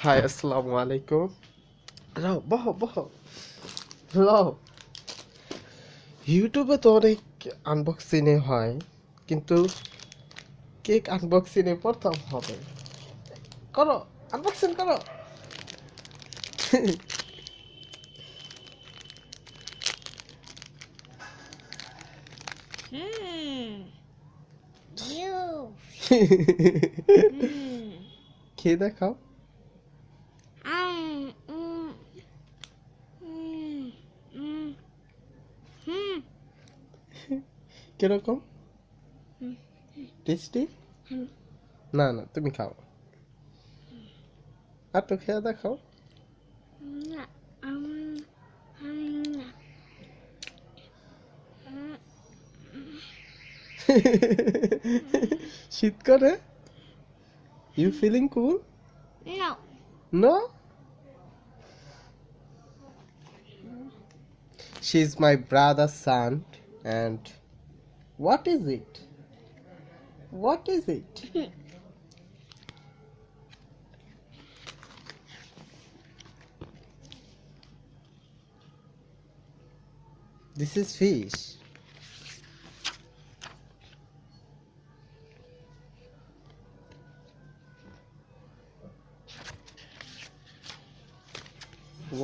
High আসসালামু আলাইকুম। রাও বহ বহ রাও। ইউটিউবে তো অনেক আনবক্সিং হয়, কিন্তু কেক আনবক্সিং প্রথম হবে। করো, আনবক্সিং করো। খেয়ে দেখাও। কিরকম টেস্টি? না না, তুমি খাও, আর তো খেয়ে দেখাও। শীত করে? You feeling cool? No. No? She's my brother's son, and what is it? What is it? This is fish.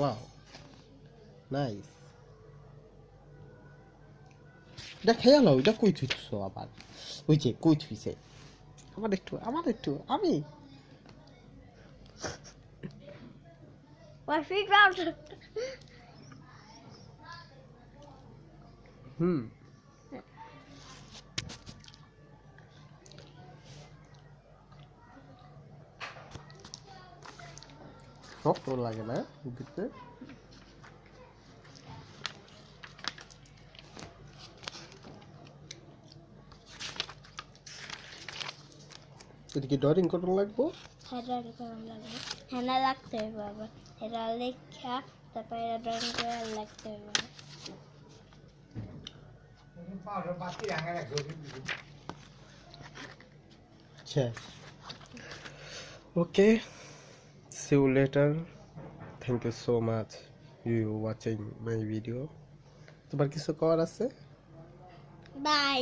Wow. Nice. এটা খেয়ে নাও, এটা কই থুইছো আবার? ওই যে কই থুইছে? আমার একটু আমি। What's it about? হুম। শক্ত লাগে না দিতে? এটা কি ডরিং করতে লাগবো? হেডা করার লাগবে। হেনা লাগতে হবে বাবা। হেডা লেখা তারপরে এটা ড্রয়িং করে লাগতে হবে। Yes. Okay. See you later. Thank you so much you watching my video. তোমার কিছু করার আছে? বাই।